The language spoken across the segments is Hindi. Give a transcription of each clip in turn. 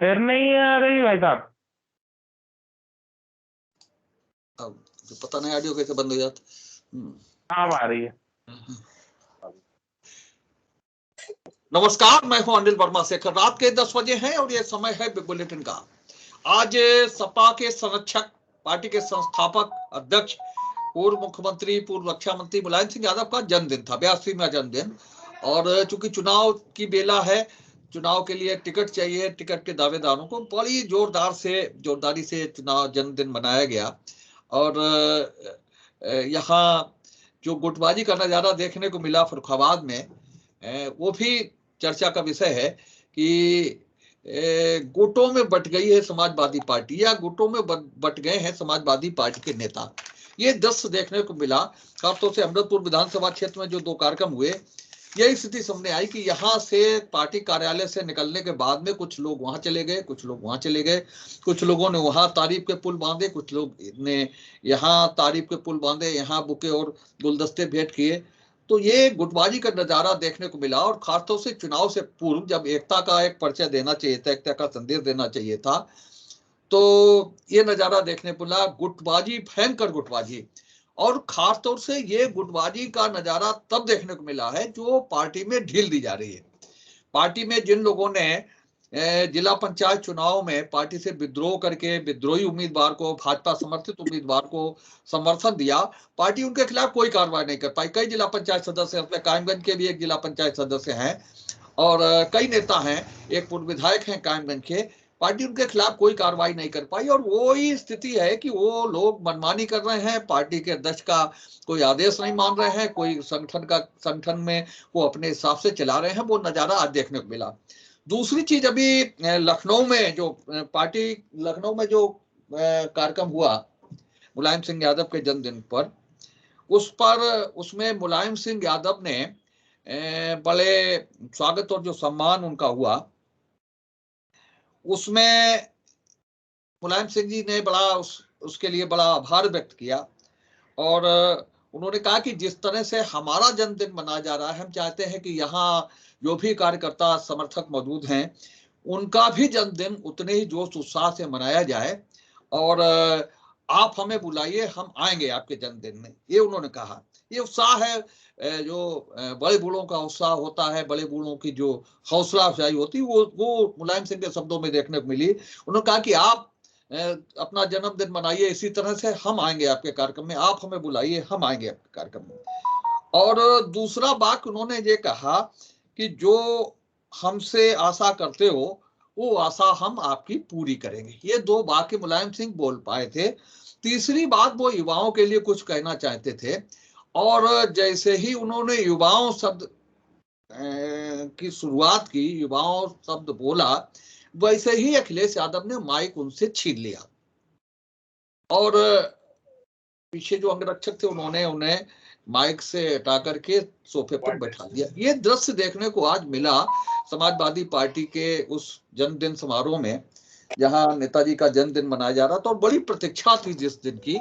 फिर नहीं आ रही भाई साहब? अब तो पता नहीं ऑडियो कैसे बंद हो जाता। अब आ रही है। नमस्कार, मैं हूं अनिल वर्मा शेखर। रात के 10 बजे हैं और ये समय है बिग बुलेटिन का। आज सपा के संरक्षक, पार्टी के संस्थापक अध्यक्ष, पूर्व मुख्यमंत्री, पूर्व रक्षा मंत्री मुलायम सिंह यादव का जन्मदिन था, 82वां जन्मदिन। और चूंकि चुनाव की बेला है, चुनाव के लिए टिकट चाहिए, टिकट के दावेदारों को बड़ी जोरदारी से चुनाव जन्मदिन मनाया गया। और यहाँ जो गुटबाजी का नजारा देखने को मिला फर्रुखाबाद में, वो भी चर्चा का विषय है कि गुटों में बट गई है समाजवादी पार्टी, या गुटों में बट गए हैं समाजवादी पार्टी के नेता। ये दृश्य देखने को मिला। खासतौर से अमृतपुर विधानसभा क्षेत्र में जो 2 कार्यक्रम हुए, यही स्थिति सामने आई कि यहाँ से पार्टी कार्यालय से निकलने के बाद में कुछ लोग वहां चले गए, कुछ लोग वहां चले गए, कुछ लोगों ने वहां तारीफ के पुल बांधे, कुछ लोग ने यहाँ तारीफ के पुल बांधे, यहाँ बुके और गुलदस्ते भेंट किए। तो ये गुटबाजी का नजारा देखने को मिला। और खासतौर से चुनाव से पूर्व जब एकता का एक परिचय देना चाहिए था, एकता का संदेश देना चाहिए था, तो ये नजारा देखने को मिला। गुटबाजी, भयंकर गुटबाजी। और खासतौर से ये गुटबाजी का नजारा तब देखने को मिला है जो पार्टी में ढील दी जा रही है। पार्टी में जिन लोगों ने जिला पंचायत चुनाव में पार्टी से विद्रोह करके विद्रोही उम्मीदवार को, भाजपा समर्थित उम्मीदवार को समर्थन दिया, पार्टी उनके खिलाफ कोई कार्रवाई नहीं कर पाई। कई जिला पंचायत सदस्य, उसमें कायमगंज के भी एक जिला पंचायत सदस्य हैं और कई नेता हैं, एक पूर्व विधायक हैं कायमगंज के। पार्टी उनके खिलाफ कोई कार्रवाई नहीं कर पाई। और वो ही स्थिति है कि वो लोग मनमानी कर रहे हैं, पार्टी के अध्यक्ष का कोई आदेश नहीं मान रहे हैं, कोई संगठन में वो अपने हिसाब से चला रहे हैं। वो नजारा आज देखने को मिला। दूसरी चीज, अभी लखनऊ में जो कार्यक्रम हुआ मुलायम सिंह यादव के जन्मदिन पर, उसमें मुलायम सिंह यादव ने बड़े स्वागत और जो सम्मान उनका हुआ, उसमें मुलायम सिंह जी ने उसके लिए बड़ा आभार व्यक्त किया। और उन्होंने कहा कि जिस तरह से हमारा जन्मदिन मनाया जा रहा है, हम चाहते हैं कि यहाँ जो भी कार्यकर्ता समर्थक मौजूद हैं, उनका भी जन्मदिन उतने ही जोश उत्साह से मनाया जाए। और आप हमें बुलाइए, हम आएंगे आपके जन्मदिन में, ये उन्होंने कहा। ये उत्साह है, जो बड़े बूढ़ों का उत्साह होता है, बड़े बूढ़ों की जो हौसला अफजाई होती है, वो मुलायम सिंह के शब्दों में देखने को मिली। उन्होंने कहा कि आप अपना जन्मदिन मनाइए, इसी तरह से हम आएंगे आपके कार्यक्रम में, आप हमें बुलाइए, हम आएंगे आपके कार्यक्रम में। और दूसरा बात उन्होंने ये कहा कि जो हमसे आशा करते हो, वो आशा हम आपकी पूरी करेंगे। ये 2 बातें मुलायम सिंह बोल पाए थे। तीसरी बात, वो युवाओं के लिए कुछ कहना चाहते थे। और जैसे ही उन्होंने युवाओं शब्द की शुरुआत की, युवाओं शब्द बोला, वैसे ही अखिलेश यादव ने माइक उनसे छीन लिया और पीछे जो अंगरक्षक थे उन्होंने उन्हें माइक से हटा करके सोफे पर बैठा दिया। ये दृश्य देखने को आज मिला समाजवादी पार्टी के उस जन्मदिन समारोह में, जहां नेताजी का जन्मदिन मनाया जा रहा था। और बड़ी प्रतीक्षा थी जिस दिन की,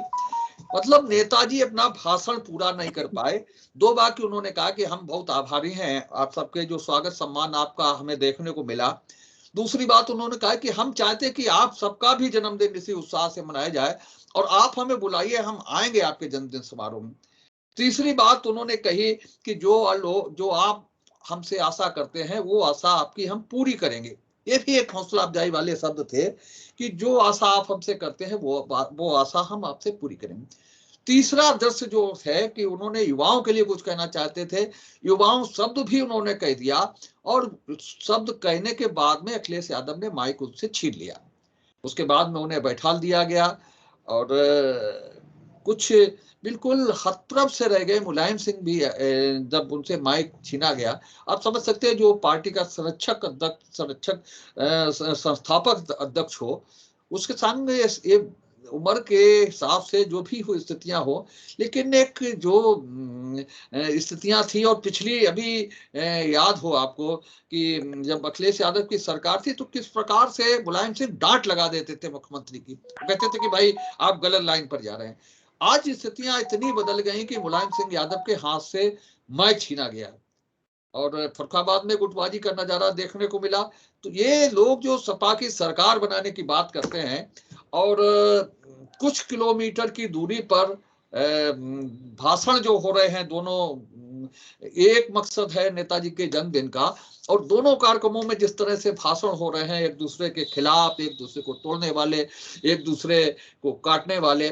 मतलब नेताजी अपना भाषण पूरा नहीं कर पाए। 2 बार की उन्होंने कहा कि हम बहुत आभारी हैं आप सबके, जो स्वागत सम्मान आपका हमें देखने को मिला। दूसरी बात उन्होंने कहा कि हम चाहते कि आप सबका भी जन्मदिन इसी उत्साह से मनाया जाए और आप हमें बुलाइए, हम आएंगे आपके जन्मदिन समारोह में। तीसरी बात उन्होंने कही कि जो आप हमसे आशा करते हैं, वो आशा आपकी हम पूरी करेंगे। ये भी एक हौसला अफजाई वाले शब्द थे कि जो आशा आप हमसे करते हैं, वो आशा हम आपसे पूरी करेंगे। तीसरा दृश्य जो है कि उन्होंने युवाओं के लिए कुछ कहना चाहते थे, युवाओं शब्द भी उन्होंने कह दिया। और शब्द कहने के बाद में अखिलेश यादव ने माइक उससे छीन लिया। उसके बाद में उन्हें बैठा दिया गया और कुछ बिल्कुल हतप्रभ से रह गए मुलायम सिंह भी जब उनसे माइक छीना गया। आप समझ सकते हैं, जो पार्टी का संस्थापक अध्यक्ष हो, उसके सामने ये उम्र के हिसाब से जो भी हो स्थितियां हो, लेकिन एक जो स्थितियां थी। और पिछली अभी याद हो आपको कि जब अखिलेश यादव की सरकार थी, तो किस प्रकार से मुलायम सिंह डांट लगा देते थे मुख्यमंत्री की, कहते थे कि भाई आप गलत लाइन पर जा रहे हैं। आज स्थितियां इतनी बदल गई कि मुलायम सिंह यादव के हाथ से माइक छीना गया। और फरुखाबाद में गुटबाजी का नजारा देखने को मिला। तो ये लोग जो सपा की सरकार बनाने की बात करते हैं और कुछ किलोमीटर की दूरी पर भाषण जो हो रहे हैं दोनों, एक मकसद है नेताजी के जन्मदिन का, और दोनों कार्यक्रमों में जिस तरह से भाषण हो रहे हैं एक दूसरे के खिलाफ, एक दूसरे को तोड़ने वाले, एक दूसरे को काटने वाले,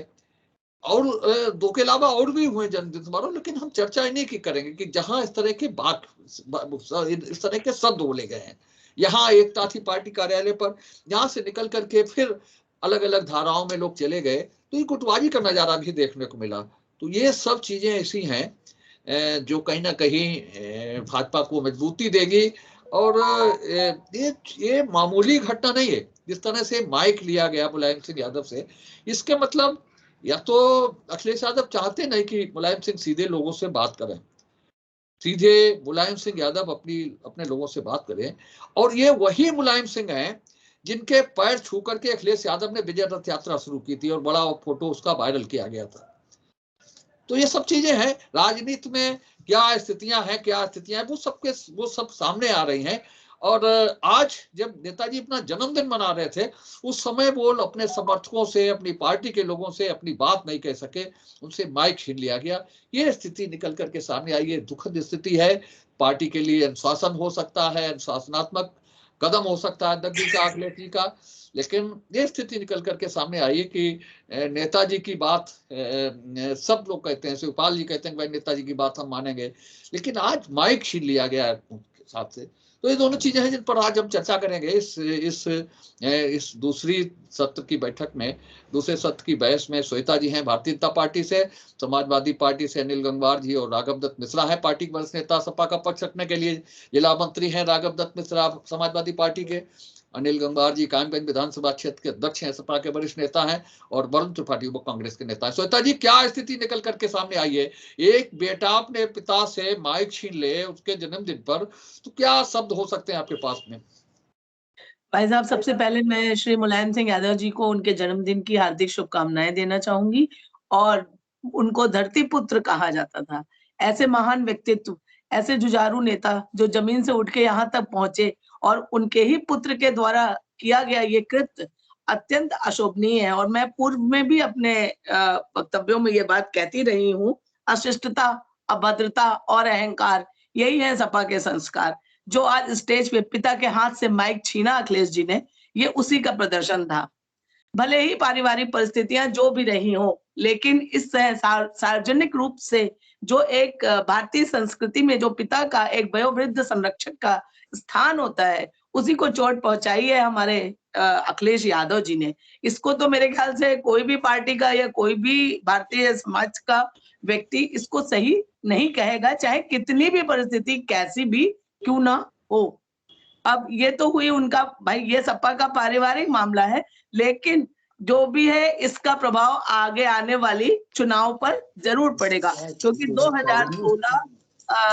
और दो के अलावा और भी हुए जन्मदिन समारोह, लेकिन हम चर्चा इन्हीं की करेंगे कि जहां इस तरह की बात, इस तरह के शब्द बोले गए हैं। यहाँ एकता थी पार्टी कार्यालय पर, यहाँ से निकल करके फिर अलग अलग धाराओं में लोग चले गए, तो ये गुटबाजी का नजारा भी देखने को मिला। तो ये सब चीजें ऐसी हैं जो कहीं ना कहीं भाजपा को मजबूती देगी। और ये मामूली घटना नहीं है। जिस तरह से माइक लिया गया मुलायम सिंह यादव से, इसके मतलब या तो अखिलेश यादव चाहते नहीं कि मुलायम सिंह सीधे लोगों से बात करें, सीधे मुलायम सिंह यादव अपने लोगों से बात करें, और ये वही मुलायम सिंह हैं जिनके पैर छू करके अखिलेश यादव ने विजय रथ यात्रा शुरू की थी और बड़ा फोटो उसका वायरल किया गया था। तो ये सब चीजें हैं राजनीति में, क्या स्थितियां हैं, क्या स्थितियां हैं, वो सब सामने आ रही हैं। और आज जब नेताजी अपना जन्मदिन मना रहे थे, उस समय वो अपने समर्थकों से, अपनी पार्टी के लोगों से अपनी बात नहीं कह सके, उनसे माइक छीन लिया गया। ये स्थिति निकल करके सामने आई है, दुखद स्थिति है। पार्टी के लिए अनुशासन हो सकता है, अनुशासनात्मक कदम हो सकता है नकदी का, अखिलेश जी का, लेकिन ये स्थिति निकल करके सामने आई है कि नेताजी की बात सब लोग कहते हैं, शिवपाल जी कहते हैं भाई नेताजी की बात हम मानेंगे, लेकिन आज माइक छीन लिया गया है उनके साथ से। तो ये दोनों चीजें हैं जिन पर आज हम चर्चा करेंगे इस दूसरी सत्र की बैठक में। दूसरे सत्र की बहस में श्वेता जी हैं भारतीय जनता पार्टी से, समाजवादी पार्टी से अनिल गंगवार जी और राघव दत्त मिश्रा है पार्टी के वरिष्ठ नेता। सपा का पक्ष रखने के लिए जिला मंत्री हैं राघव दत्त मिश्रा समाजवादी पार्टी के, अनिल गंगवार जी कायमगंज विधानसभा क्षेत्र के अध्यक्ष हैं, सपा के वरिष्ठ नेता हैं, और वरुण त्रिपाठी वो कांग्रेस के नेता हैं। श्वेता जी, क्या स्थिति निकल करके सामने आई है? एक बेटा अपने पिता से माइक छीन ले उसके जन्मदिन पर, तो क्या शब्द हो सकते हैं आपके पास में? भाई साहब, सबसे पहले मैं श्री मुलायम सिंह यादव जी को उनके जन्मदिन की हार्दिक शुभकामनाएं देना चाहूंगी। और उनको धरती पुत्र कहा जाता था। ऐसे महान व्यक्तित्व, ऐसे जुझारू नेता जो जमीन से उठ के यहाँ तक पहुंचे, और उनके ही पुत्र के द्वारा किया गया ये कृत्य अत्यंत अशोभनीय है। और मैं पूर्व में भी अपने वक्तव्यों में ये बात कहती रही हूँ, अशिष्टता, अभद्रता और अहंकार, यही है सपा के संस्कार। जो आज स्टेज पे पिता के हाथ से माइक छीना अखिलेश जी ने, ये उसी का प्रदर्शन था। भले ही पारिवारिक परिस्थितियां जो भी रही हो, लेकिन इस सार्वजनिक रूप से जो एक भारतीय संस्कृति में जो पिता का एक वयोवृद्ध संरक्षक का स्थान होता है, उसी को चोट पहुंचाई है हमारे अखिलेश यादव जी ने। इसको तो मेरे ख्याल से कोई भी पार्टी का या कोई भी भारतीय समाज का व्यक्ति इसको सही नहीं कहेगा, चाहे कितनी भी परिस्थिति कैसी भी क्यों ना हो। अब ये तो हुई उनका, भाई ये सपा का पारिवारिक मामला है, लेकिन जो भी है इसका प्रभाव आगे आने वाली चुनाव पर जरूर पड़ेगा, क्योंकि 2016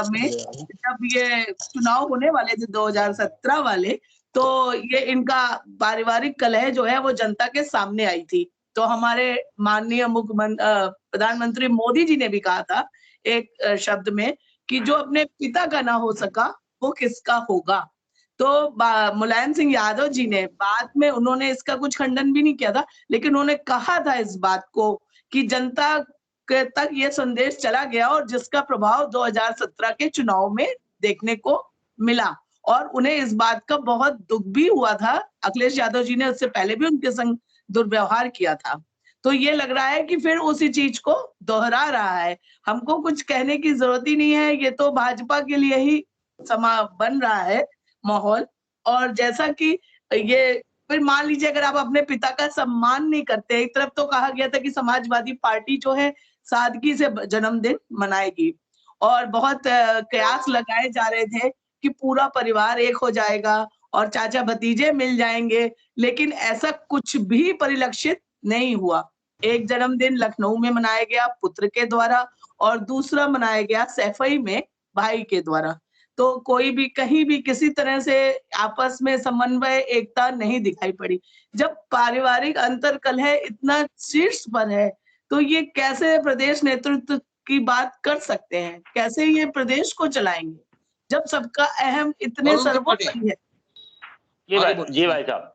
में जब ये चुनाव होने वाले थे 2017 वाले, तो ये इनका पारिवारिक कलह जो है वो जनता के सामने आई थी। तो हमारे माननीय प्रधानमंत्री मोदी जी ने भी कहा था एक शब्द में कि जो अपने पिता का ना हो सका वो किसका होगा। तो मुलायम सिंह यादव जी ने बाद में, उन्होंने इसका कुछ खंडन भी नहीं किया था, लेकिन उन्होंने कहा था इस बात को कि जनता के तक ये संदेश चला गया और जिसका प्रभाव 2017 के चुनाव में देखने को मिला। और उन्हें इस बात का बहुत दुख भी हुआ था। अखिलेश यादव जी ने उससे पहले भी उनके संग दुर्व्यवहार किया था। तो ये लग रहा है कि फिर उसी चीज को दोहरा रहा है। हमको कुछ कहने की जरूरत ही नहीं है, ये तो भाजपा के लिए ही बन रहा है माहौल। और जैसा कि ये, फिर मान लीजिए अगर आप अपने पिता का सम्मान नहीं करते, एक तरफ तो कहा गया था कि समाजवादी पार्टी जो है सादगी से जन्मदिन मनाएगी, और बहुत कयास लगाए जा रहे थे कि पूरा परिवार एक हो जाएगा और चाचा भतीजे मिल जाएंगे, लेकिन ऐसा कुछ भी परिलक्षित नहीं हुआ। एक जन्मदिन लखनऊ में मनाया गया पुत्र के द्वारा, और दूसरा मनाया गया सैफई में भाई के द्वारा। तो कोई भी कहीं भी किसी तरह से आपस में समन्वय, एकता नहीं दिखाई पड़ी। जब पारिवारिक अंतर कलह इतना शीर्ष पर है, तो ये कैसे प्रदेश नेतृत्व की बात कर सकते हैं, कैसे ये प्रदेश को चलाएंगे? जब सबका अहम इतने सर्वोपरि है। जी भाई साहब,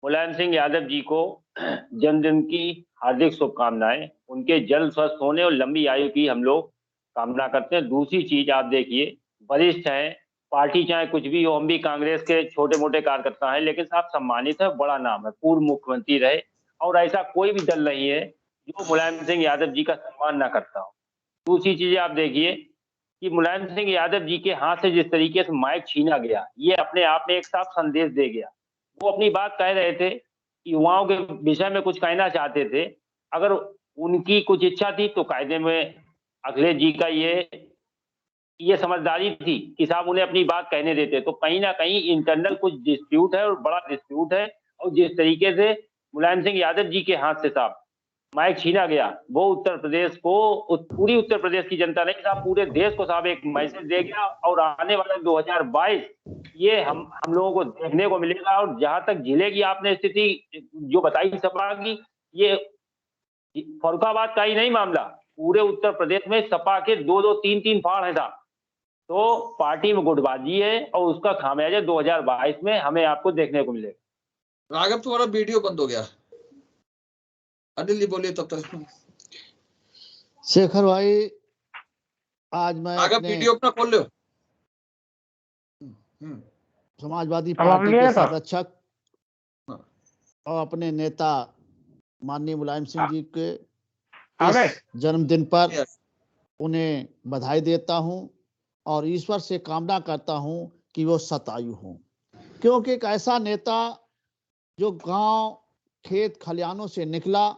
मुलायम सिंह यादव जी को जन्मदिन की हार्दिक शुभकामनाएं। उनके जल्द स्वस्थ होने और लंबी आयु की हम लोग कामना करते हैं। दूसरी चीज आप देखिए, वरिष्ठ हैं, पार्टी चाहे कुछ भी हो, हम भी कांग्रेस के छोटे मोटे कार्यकर्ता हैं, लेकिन साहब सम्मानित है, बड़ा नाम है, पूर्व मुख्यमंत्री रहे, और ऐसा कोई भी दल नहीं है जो मुलायम सिंह यादव जी का सम्मान ना करता हो। दूसरी चीज आप देखिए कि मुलायम सिंह यादव जी के हाथ से जिस तरीके से माइक छीना गया, ये अपने आप में एक साफ संदेश दे गया। वो अपनी बात कह रहे थे, युवाओं के विषय में कुछ कहना चाहते थे, अगर उनकी कुछ इच्छा थी तो कायदे में अखिलेश जी का ये समझदारी थी कि साहब उन्हें अपनी बात कहने देते। तो कहीं ना कहीं इंटरनल कुछ डिस्प्यूट है और बड़ा डिस्प्यूट है, और जिस तरीके से मुलायम सिंह यादव जी के हाथ से साहब माइक छीना गया, वो उत्तर प्रदेश को, पूरी उत्तर प्रदेश की जनता नहीं साहब, पूरे देश को साहब एक मैसेज दे गया। और आने वाला 2022 ये हम लोगों को देखने को मिलेगा। और जहां तक जिले की आपने स्थिति जो बताई सपा की, ये फर्रुखाबाद का ही नहीं मामला, पूरे उत्तर प्रदेश में सपा के 2-2, 3-3 फाड़ है साहब। तो पार्टी में गुटबाजी है, और उसका खामियाजा 2022 में हमें आपको देखने को मिलेगा। राघव तुम्हारा वीडियो बंद हो गया। अनिल जी बोलिए तब तक। शेखर भाई, आज मैं राघव वीडियो अपना खोल लो। समाजवादी अब हम पार्टी लिए के था। संरक्षक और अपने नेता माननीय मुलायम सिंह जी के आ गए? इस जन्मदिन पर Yes. उन्हें बधाई देता हूं और ईश्वर से कामना करता हूं कि वो शतायु हों, क्योंकि एक ऐसा नेता जो गांव खेत खलियानों से निकला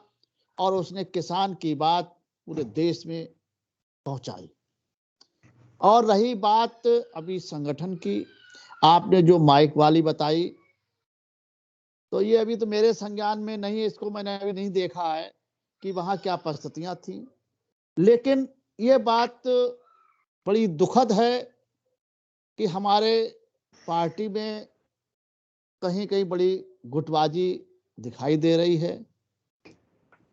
और उसने किसान की बात पूरे देश में पहुंचाई। और रही बात अभी संगठन की, आपने जो माइक वाली बताई, तो ये अभी तो मेरे संज्ञान में नहीं है, इसको मैंने अभी नहीं देखा है कि वहां क्या परिस्थितियां थी। लेकिन ये बात बड़ी दुखद है कि हमारे पार्टी में कहीं कहीं बड़ी गुटबाजी दिखाई दे रही है।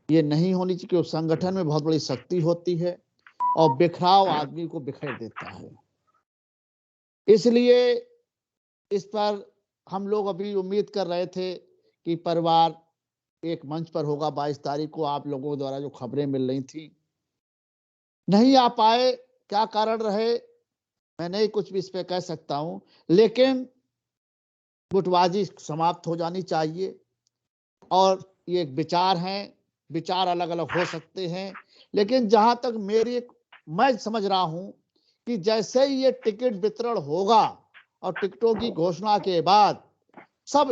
ये नहीं होनी चाहिए, क्योंकि संगठन में बहुत बड़ी शक्ति होती है और बिखराव आदमी को बिखेर देता है। इसलिए इस पर हम लोग अभी उम्मीद कर रहे थे कि परिवार एक मंच पर होगा 22 तारीख को, आप लोगों द्वारा जो खबरें मिल रही थी, नहीं आ पाए। क्या कारण रहे मैं नहीं कुछ भी इस पे कह सकता हूं, लेकिन गुटबाजी समाप्त हो जानी चाहिए। और ये एक विचार हैं, विचार अलग अलग हो सकते हैं, लेकिन जहां तक मैं समझ रहा हूं कि जैसे ही ये टिकट वितरण होगा और टिकटों की घोषणा के बाद सब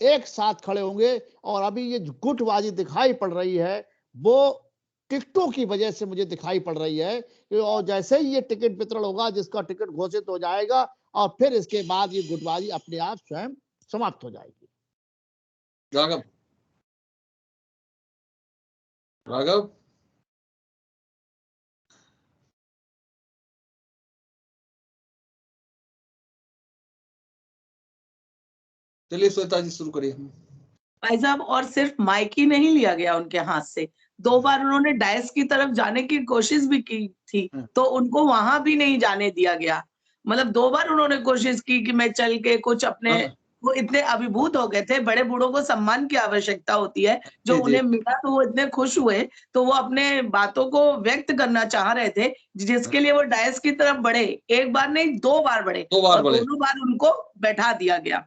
एक साथ खड़े होंगे। और अभी ये गुटबाजी दिखाई पड़ रही है वो टिकटों की वजह से मुझे दिखाई पड़ रही है। और जैसे ही ये टिकट वितरण होगा, जिसका टिकट घोषित हो जाएगा, और फिर इसके बाद ये गुटबाजी अपने आप स्वयं समाप्त हो जाएगी। राघव राघव चलिए श्वेता जी शुरू करिए। भाई साहब, और सिर्फ माइक ही नहीं लिया गया उनके हाथ से, 2 बार उन्होंने डायस की तरफ जाने की कोशिश भी की थी, तो उनको वहां भी नहीं जाने दिया गया। मतलब 2 बार उन्होंने कोशिश की कि मैं चल के कुछ अपने, वो इतने अभिभूत हो गए थे। बड़े बूढ़ों को सम्मान की आवश्यकता होती है, जो जी, जी। उन्हें मिला तो वो इतने खुश हुए, तो वो अपने बातों को व्यक्त करना चाह रहे थे, जिसके लिए वो डायस की तरफ बढ़े। 1 बार नहीं, 2 बार बढ़े, 2 बार और बढ़े। दोनों बार उनको बैठा दिया गया।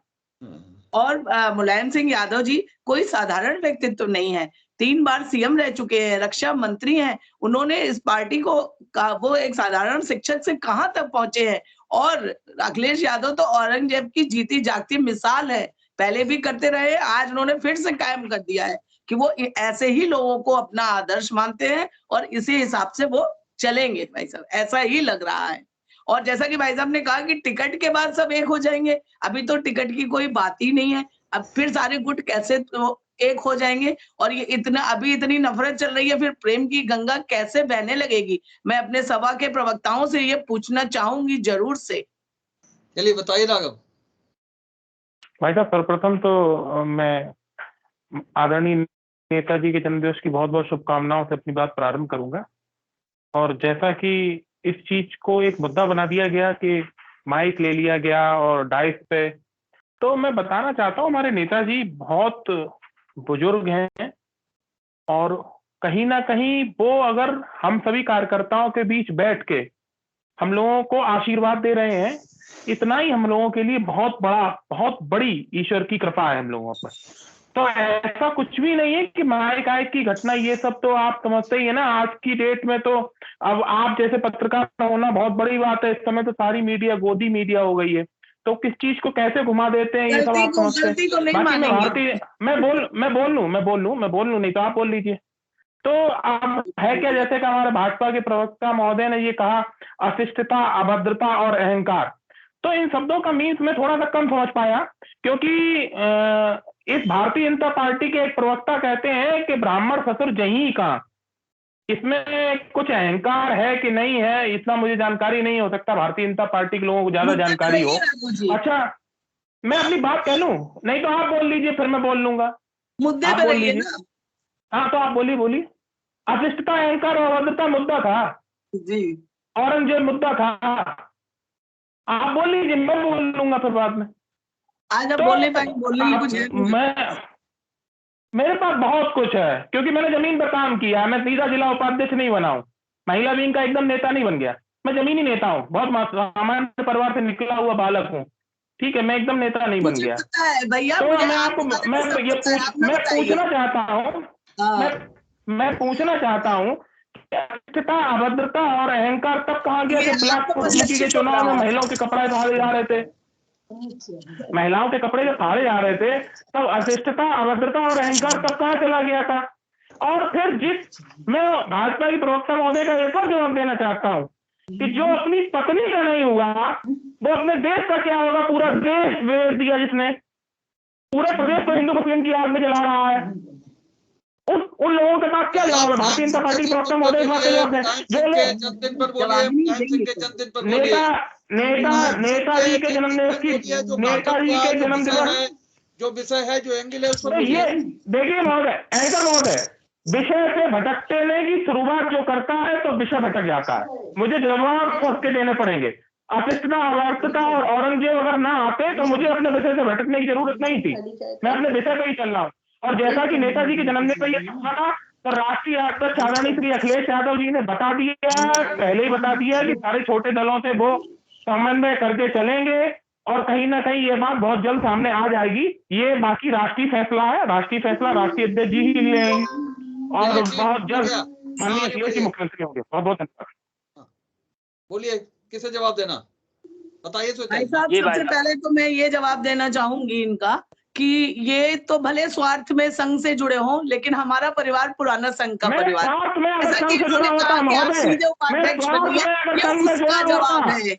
और मुलायम सिंह यादव जी कोई साधारण व्यक्तित्व नहीं है, 3 बार सीएम रह चुके हैं, रक्षा मंत्री हैं। उन्होंने इस पार्टी को वो एक साधारण शिक्षक से कहां तक पहुंचे हैं। और अखिलेश यादव तो औरंगजेब की जीती जागती मिसाल है, पहले भी करते रहे, आज उन्होंने फिर से कायम कर दिया है कि वो ऐसे ही लोगों को अपना आदर्श मानते हैं और इसी हिसाब से वो चलेंगे। भाई साहब, ऐसा ही लग रहा है। और जैसा कि भाई साहब ने कहा कि टिकट के बाद सब एक हो जाएंगे, अभी तो टिकट की कोई बात ही नहीं है। अब फिर सारे गुट कैसे तो एक हो जाएंगे, और ये अभी इतनी नफरत चल रही है, फिर प्रेम की गंगा कैसे बहने लगेगी? मैं अपने सभा के प्रवक्ताओं से ये पूछना चाहूंगी जरूर से। चलिए बताइए राघव। भाई साहब, सर्वप्रथम तो मैं आदरणीय नेताजी के जन्मदिवस की बहुत बहुत शुभकामनाओं से अपनी बात प्रारंभ करूंगा। और जैसा कि इस चीज को एक मुद्दा बना दिया गया कि माइक ले लिया गया और डाइस पे। तो मैं बताना चाहता हूँ हमारे नेताजी बहुत बुजुर्ग हैं और कहीं ना कहीं वो अगर हम सभी कार्यकर्ताओं के बीच बैठ के हम लोगों को आशीर्वाद दे रहे हैं, इतना ही हम लोगों के लिए बहुत बड़ी ईश्वर की कृपा है हम लोगों पर। तो ऐसा कुछ भी नहीं है कि महाएकाएक की घटना, ये सब तो आप समझते ही है ना। आज की डेट में तो अब आप जैसे पत्रकार होना बहुत बड़ी बात है। इस समय तो सारी मीडिया गोदी मीडिया हो गई है, तो किस चीज को कैसे घुमा देते हैं ये सब आप समझते हैं। बाकी मैं भारतीय मैं बोल लूं नहीं तो आप बोल लीजिए। तो अब है क्या, जैसे कि हमारे भाजपा के प्रवक्ता महोदय ने ये कहा, अशिष्टता, अभद्रता और अहंकार। तो इन शब्दों का मीन्स मैं थोड़ा सा कम समझ पाया, क्योंकि इस भारतीय जनता पार्टी के एक प्रवक्ता कहते हैं कि ब्राह्मण ससुर जहीं का। इसमें कुछ अहंकार है कि नहीं है, इतना मुझे जानकारी नहीं, हो सकता भारतीय जनता पार्टी के लोगों को ज्यादा जानकारी हो। अच्छा, मैं अपनी बात कह लूं, नहीं तो आप बोल लीजिए, फिर मैं बोल लूंगा। मुद्दे पे रहिए ना। हाँ तो आप बोलिए। अशिष्टता, अहंकार और अभद्रता मुद्दा था जी, औरंगजेब मुद्दा था। आप बोल लीजिए, मैं बोल लूंगा फिर बाद में। आज आप तो बोलने पाएंगे, बोलने कुछ है मेरे पास बहुत कुछ है, क्योंकि मैंने जमीन पर काम किया। मैं सीधा जिला उपाध्यक्ष नहीं बना हूं, महिला विंग का एकदम नेता नहीं बन गया। मैं जमीनी नेता हूँ, बहुत सामान्य परिवार से निकला हुआ बालक हूँ, ठीक है। मैं एकदम नेता नहीं बन गया। भैया, तो मैं आपको मैं पूछना चाहता हूँ, मैं पूछना चाहता हूँ, अशिष्टता, अभद्रता और अहंकार तब कहाँ गया कि ब्लॉक मुखी के चुनाव में महिलाओं के कपड़े फाड़े जा रहे थे। महिलाओं के कपड़े जब फाड़े जा रहे थे तब अशिष्टता, अभद्रता और अहंकार तब कहाँ चला गया था। और फिर मैं भाजपा की प्रवक्ता महोदय का एक और जवाब देना चाहता हूँ कि जो अपनी पत्नी का नहीं हुआ वो अपने देश का क्या होगा। पूरा देश बेच दिया जिसने, पूरे प्रदेश को हिंदू मुस्लिम की आग में जला रहा है। उन लोगों के पास क्या जवाब है? भारतीय जनता पार्टी के प्रवक्ता महोदय जवाब है। जो नेताजी के जन्मदिन की, नेताजी के जन्मदिन जो विषय है, जो एंगल है, उसको ये देखिए महोदय, विषय से भटकने की शुरुआत जो करता है तो विषय भटक जाता है। मुझे जवाब उसके देने पड़ेंगे। अशिष्टता, अभद्रता और औरंगजेब अगर ना आते तो मुझे अपने विषय से भटकने की जरूरत नहीं थी। मैं अपने विषय पर ही चल रहा हूँ। और जैसा कि नेताजी के जन्मदिन पर यह हुआ था, तो राष्ट्रीय अध्यक्ष आदरणीय श्री अखिलेश यादव जी ने बता दिया, पहले ही बता दिया कि सारे छोटे दलों से वो समन्वय करके चलेंगे और कहीं ना कहीं ये बात बहुत जल्द सामने आ जाएगी। ये बाकी राष्ट्रीय फैसला है, राष्ट्रीय फैसला राष्ट्रीय अध्यक्ष जी ही लेंगे और बहुत जल्द माननीय अखिलेश जी मुख्यमंत्री होंगे। बहुत बहुत धन्यवाद। बोलिए, किसे जवाब देना, बताइए। भाई साहब, सबसे पहले तो मैं ये जवाब देना चाहूंगी इनका कि ये तो भले स्वार्थ में संघ से जुड़े हों, लेकिन हमारा परिवार पुराना संघ का परिवार है। जैसा कि इन्होंने कहा कि आप सीधे उपाध्यक्ष बनिए, ये उसका जवाब है, ये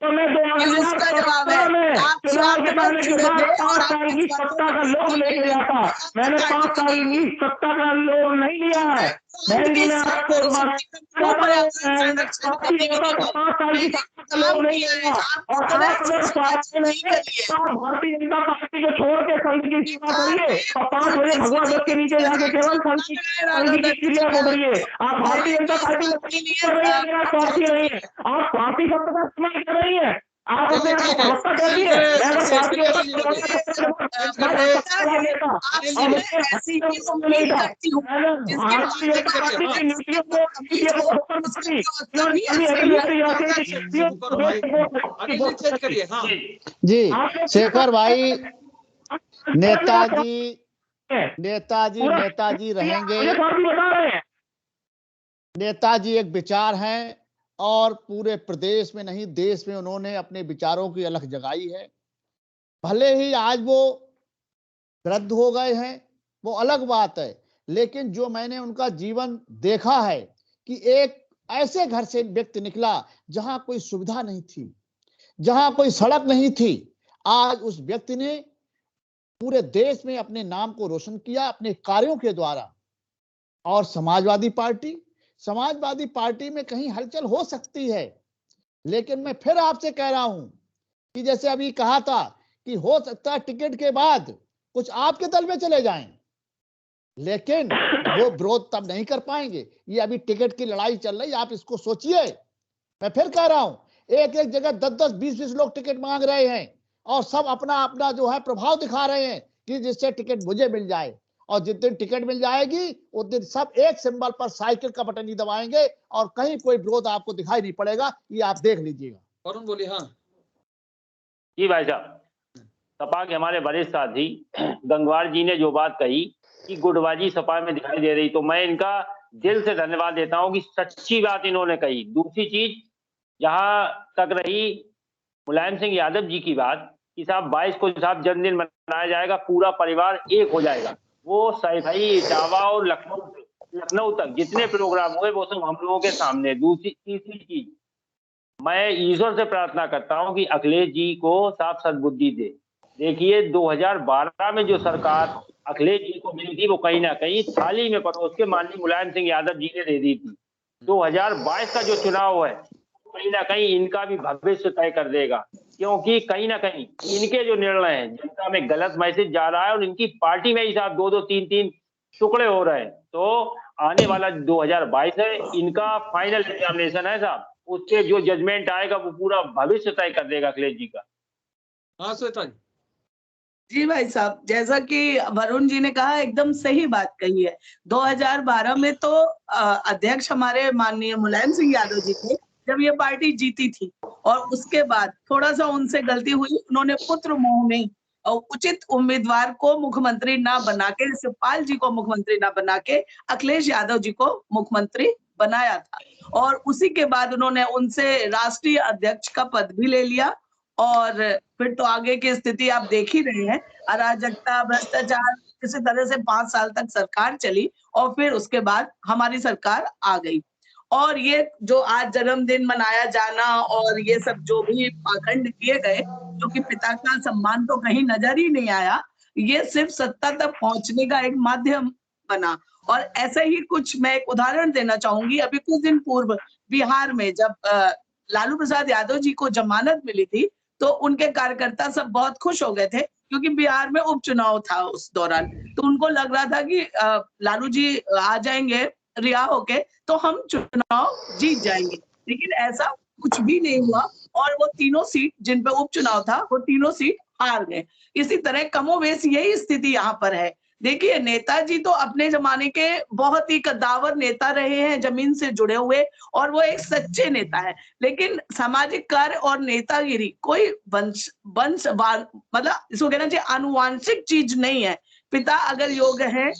उसका जवाब है। आप स्वार्थ में जुड़े थे और की सत्ता का लोभ लेके जाता। मैंने 5 साल की सत्ता का लोभ नहीं लिया है। संरक्षण करने के लिए 5 साल की सत्ता का लोभ नहीं लिया। और आप अगर स्वार्थ में नहीं है तो भारतीय जनता पार्टी को छोड़ के संघ की सेवा करिए और 5 बजे भगवा दत्त के नीचे जाके केवल संघ की क्रिया को करिए। आप भारतीय जनता पार्टी में कर रही है, आप स्वार्थी नहीं है, आप स्वार्थी शब्द का इस्तेमाल कर रही है। आप अपने आप को प्रवक्ता कहती है। मैं अगर स्वार्थी होता जी शेखर भाई, नेताजी रहेंगे। नेताजी एक विचार हैं और पूरे प्रदेश में नहीं देश में उन्होंने अपने विचारों की अलख जगाई है। भले ही आज वो वृद्ध हो गए हैं, वो अलग बात है, लेकिन जो मैंने उनका जीवन देखा है कि एक ऐसे घर से व्यक्ति निकला जहां कोई सुविधा नहीं थी, जहां कोई सड़क नहीं थी। आज उस व्यक्ति ने पूरे देश में अपने नाम को रोशन किया अपने कार्यों के द्वारा। और समाजवादी पार्टी में कहीं हलचल हो सकती है, लेकिन मैं फिर आपसे कह रहा हूं कि जैसे अभी कहा था कि हो सकता है टिकट के बाद कुछ आपके दल में चले जाएं, लेकिन वो विरोध तब नहीं कर पाएंगे। ये अभी टिकट की लड़ाई चल रही, आप इसको सोचिए मैं फिर कह रहा हूं, एक एक जगह 10-10, 20-20 लोग टिकट मांग रहे हैं और सब अपना अपना जो है प्रभाव दिखा रहे हैं कि जिससे टिकट मुझे मिल जाए। और जिस दिन टिकट मिल जाएगी उस दिन सब एक सिंबल पर साइकिल का बटन ही दबाएंगे और कहीं कोई विरोध आपको दिखाई नहीं पड़ेगा। ये आप देख लीजिएगा। वरुण बोलिए। हाँ जी भाई साहब, सपा के हमारे वरिष्ठ साथी गंगवार जी ने जो बात कही कि गुटबाजी सपा में दिखाई दे रही, तो मैं इनका दिल से धन्यवाद देता हूं कि सच्ची बात इन्होंने कही। दूसरी चीज, जहां तक रही मुलायम सिंह यादव जी की बात कि साहब 22 को साहब जन्मदिन मनाया जाएगा, पूरा परिवार एक हो जाएगा, वो सैफई, इटावा और लखनऊ तक जितने प्रोग्राम हुए वो सब हम लोगों के सामने। तीसरी चीज, मैं ईश्वर से प्रार्थना करता हूं कि अखिलेश जी को साफ सद्बुद्धि दे। देखिए 2012 में जो सरकार अखिलेश जी को मिली थी वो कहीं ना कहीं थाली में परोस के माननीय मुलायम सिंह यादव जी ने दे दी थी। 2022 का जो चुनाव है कहीं ना कहीं इनका भी भविष्य तय कर देगा, क्योंकि कहीं ना कहीं इनके जो निर्णय हैं जनता में गलत मैसेज जा रहा है और इनकी पार्टी में ही साहब 2-2, 3-3 टुकड़े हो रहे हैं। तो आने वाला 2022 है, इनका फाइनल एग्जामिनेशन है साहब, उससे जो जजमेंट आएगा वो पूरा भविष्य तय कर देगा अखिलेश जी का। हाँ श्वेता जी। जी भाई साहब, जैसा कि वरुण जी ने कहा, एकदम सही बात कही है। 2012 में तो अध्यक्ष हमारे माननीय मुलायम सिंह यादव जी थे जब ये पार्टी जीती थी, और उसके बाद थोड़ा सा उनसे गलती हुई, उन्होंने पुत्र मोह में और उचित उम्मीदवार को मुख्यमंत्री ना बना के, शिवपाल जी को मुख्यमंत्री ना बना के अखिलेश यादव जी को मुख्यमंत्री बनाया था। और उसी के बाद उन्होंने उनसे राष्ट्रीय अध्यक्ष का पद भी ले लिया। और फिर तो आगे की स्थिति आप देख ही रहे हैं, अराजकता, भ्रष्टाचार, इसी तरह से 5 साल तक सरकार चली और फिर उसके बाद हमारी सरकार आ गई। और ये जो आज जन्मदिन मनाया जाना और ये सब जो भी पाखंड किए गए, जो कि पिता का सम्मान तो कहीं नजर ही नहीं आया, ये सिर्फ सत्ता तक पहुंचने का एक माध्यम बना। और ऐसे ही कुछ मैं एक उदाहरण देना चाहूंगी। अभी कुछ दिन पूर्व बिहार में जब लालू प्रसाद यादव जी को जमानत मिली थी, तो उनके कार्यकर्ता सब बहुत खुश हो गए थे, क्योंकि बिहार में उपचुनाव था उस दौरान। तो उनको लग रहा था कि लालू जी आ जाएंगे रिहा होके तो हम चुनाव जीत जाएंगे, लेकिन ऐसा कुछ भी नहीं हुआ और वो तीनों सीट जिन पे उपचुनाव था वो तीनों सीट हार गए। इसी तरह कमोवेश यही स्थिति यहाँ पर है। देखिए, नेताजी तो अपने जमाने के बहुत ही कद्दावर नेता रहे हैं, जमीन से जुड़े हुए, और वो एक सच्चे नेता है। लेकिन सामाजिक कार्य और नेतागिरी कोई वंश मतलब इसको कहना चाहिए आनुवांशिक चीज नहीं है। पिता अगर योग्य है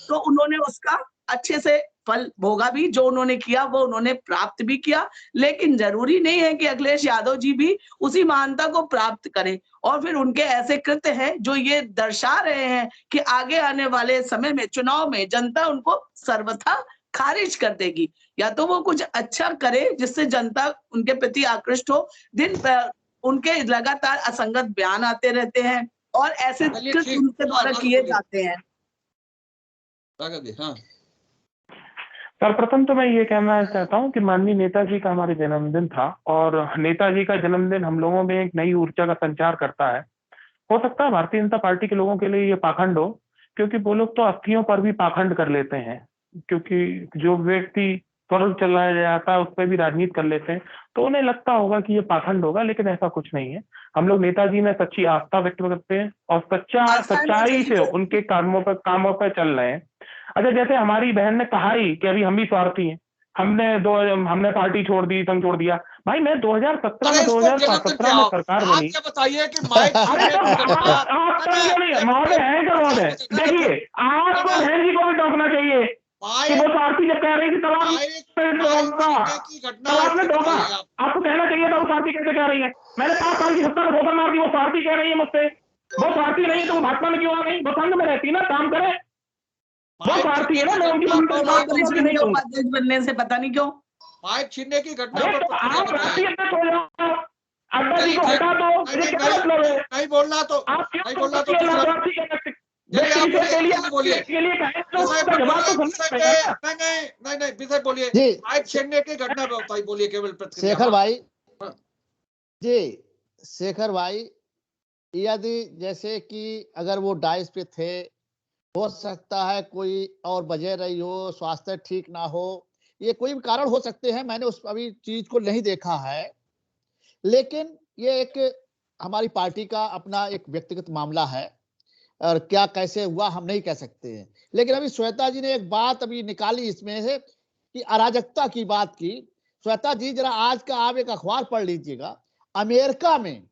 तो उन्होंने उसका अच्छे से फल भोगा भी, जो उन्होंने किया वो उन्होंने प्राप्त भी किया। लेकिन जरूरी नहीं है कि अखिलेश यादव जी भी उसी महानता को प्राप्त करें। और फिर उनके ऐसे कृत्य हैं जो ये दर्शा रहे हैं कि आगे आने वाले समय में चुनाव में जनता उनको सर्वथा खारिज कर देगी। या तो वो कुछ अच्छा करे जिससे जनता उनके प्रति आकृष्ट हो। उनके लगातार असंगत बयान आते रहते हैं और ऐसे कृत्य उनके द्वारा किए जाते हैं। हाँ। सर्वप्रथम तो मैं ये कहना चाहता हूँ कि माननीय नेताजी का हमारे जन्मदिन था और नेताजी का जन्मदिन हम लोगों में एक नई ऊर्जा का संचार करता है। हो सकता है भारतीय जनता पार्टी के लोगों के लिए ये पाखंड हो, क्योंकि वो लोग तो अस्थियों पर भी पाखंड कर लेते हैं, क्योंकि जो व्यक्ति स्वर्ग चला जाता है उस पर भी राजनीति कर लेते हैं, तो उन्हें लगता होगा कि ये पाखंड होगा, लेकिन ऐसा कुछ नहीं है। हम लोग नेताजी में सच्ची आस्था व्यक्त करते हैं और सच्चाई से उनके कामों पर चल रहे हैं। अच्छा, जैसे हमारी बहन ने कहा ही कि अभी हम भी स्वार्थी हैं, हमने पार्टी छोड़ दी, संघ छोड़ दिया। भाई मैं 2017 में 2017 में सरकार बनी। आप बताइए कि माइक महोदय है क्या महोदय? देखिए, आपको बहन जी को भी टोकना चाहिए कि वो स्वार्थी जब कह रही थी तब आपने टोका। आपको कहना चाहिए था वो स्वार्थी कैसे कह रही है। मैंने 5 साल की सत्ता में ठोकर मार दी, वो स्वार्थी कह रही है मुझसे। वो स्वार्थी नहीं तो वो भाजपा में क्यों आ गई? वो संघ में रहती ना, काम करे। वो स्वार्थी है ना, मैं उनकी उपाध्यक्ष बनने से पता नहीं क्यों माइक छीनने की घटना पर आप राष्ट्रीय अध्यक्ष हो जाओ, अड्डा जी को हटा दो, ये क्या मतलब है? नहीं बोलना तो नहीं विषय बोलिए। माइक छीनने की घटना पर बताइए, बोलिए केवल प्रतिक्रिया। शेखर भाई जी, शेखर भाई, यदि जैसे कि अगर वो डाइस पे थे, हो सकता है कोई और वजह रही हो, स्वास्थ्य ठीक ना हो, ये कोई भी कारण हो सकते हैं, मैंने उस अभी चीज को नहीं देखा है, लेकिन ये एक हमारी पार्टी का अपना एक व्यक्तिगत मामला है और क्या कैसे हुआ हम नहीं कह सकते हैं। लेकिन अभी श्वेता जी ने एक बात अभी निकाली इसमें से कि अराजकता की बात की। श्वेता जी जरा आज का आप एक अखबार पढ़ लीजिएगा, अमेरिका में,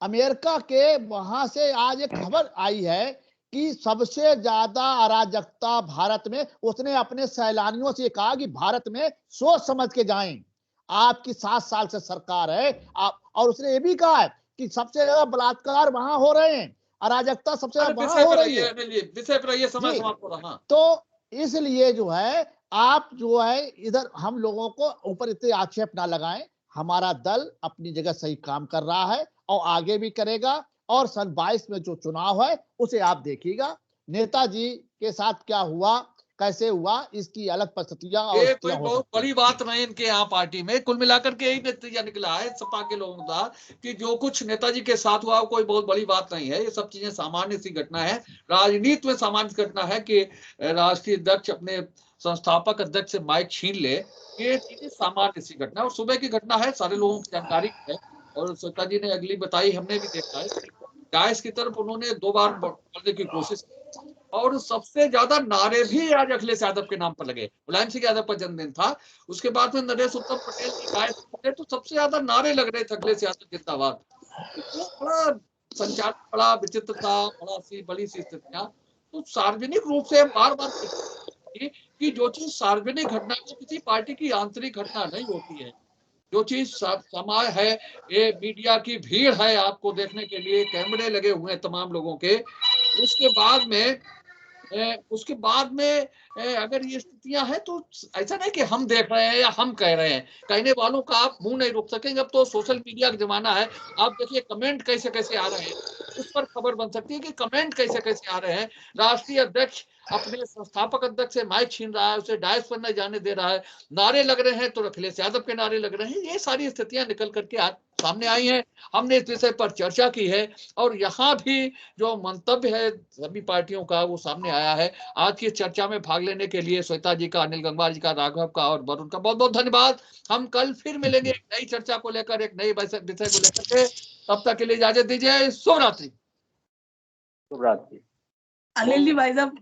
अमेरिका के वहां से आज एक खबर आई है कि सबसे ज्यादा अराजकता भारत में। उसने अपने सैलानियों से कहा कि भारत में सोच समझ के जाएं, आपकी 7 साल से सरकार है आप, और उसने ये भी कहा है कि सबसे ज्यादा बलात्कार वहां हो रहे हैं, अराजकता सबसे ज्यादा वहां हो रही है। विषय पर रहिए, समय समाप्त हो रहा। तो इसलिए जो है आप जो है इधर हम लोगों को ऊपर इतने आक्षेप ना लगाएं। हमारा दल अपनी जगह सही काम कर रहा है और आगे भी करेगा, और सन 22 में जो चुनाव है उसे आप देखिएगा। नेताजी के साथ क्या हुआ, कैसे हुआ, इसकी अलग परिस्थितियां और ये कोई बहुत बड़ी बात नहीं इनके यहाँ पार्टी में। कुल मिलाकर के यही नतीजा निकला है सपा के लोगों का कि जो कुछ नेताजी के साथ हुआ कोई बहुत बड़ी बात नहीं है। ये सब चीजें सामान्य सी घटना है, राजनीति में सामान्य घटना है कि राष्ट्रीय अध्यक्ष अपने संस्थापक अध्यक्ष से माइक छीन ले, ये चीजें सामान्य सी घटना और सुबह की घटना है, सारे लोगों की जानकारी है। और श्वेता जी ने अगली बताई, हमने भी देखा है डायस की तरफ उन्होंने 2 बार बढ़ने की कोशिश, और सबसे ज्यादा नारे भी आज अखिलेश यादव के नाम पर लगे। मुलायम सिंह यादव का जन्मदिन था, उसके बाद में नरेश उत्तम पटेल की गाय, तो सबसे ज्यादा नारे लग रहे थे अखिलेश यादव जिंदाबाद। तो बड़ा संचालन बड़ा विचित्र था, बड़ी सी स्थितियां। तो सार्वजनिक रूप से बार बार कि जो चीज सार्वजनिक घटना है किसी पार्टी की आंतरिक घटना नहीं होती है। जो चीज समाज है, ये मीडिया की भीड़ है आपको देखने के लिए, कैमरे लगे हुए हैं तमाम लोगों के, उसके बाद में अगर ये स्थितियां हैं तो ऐसा नहीं कि हम देख रहे हैं या हम कह रहे हैं, कहने वालों का आप मुंह नहीं रोक सकेंगे। अब तो सोशल मीडिया का जमाना है, आप देखिए कमेंट कैसे कैसे आ रहे हैं, उस पर खबर बन सकती है कि कमेंट कैसे कैसे आ रहे हैं। राष्ट्रीय अध्यक्ष अपने संस्थापक अध्यक्ष से माइक छीन रहा है, उसे डायस पर नहीं जाने दे रहा है, नारे लग रहे हैं तो अखिलेश यादव के नारे लग रहे हैं। ये सारी स्थितियां निकल करके आज सामने आई हैं। हमने इस विषय पर चर्चा की है और यहाँ भी जो मंतव्य है सभी पार्टियों का वो सामने आया है। आज की चर्चा में भाग लेने के लिए श्वेता जी का, अनिल गंगवार जी का, राघव का और वरुण का बहुत बहुत धन्यवाद। हम कल फिर मिलेंगे एक नई चर्चा को लेकर, एक नई विषय को लेकर के। तब तक के लिए इजाजत दीजिए। शुभ रात्रि। शुभ रात्रि। अनिल जी भाई साहब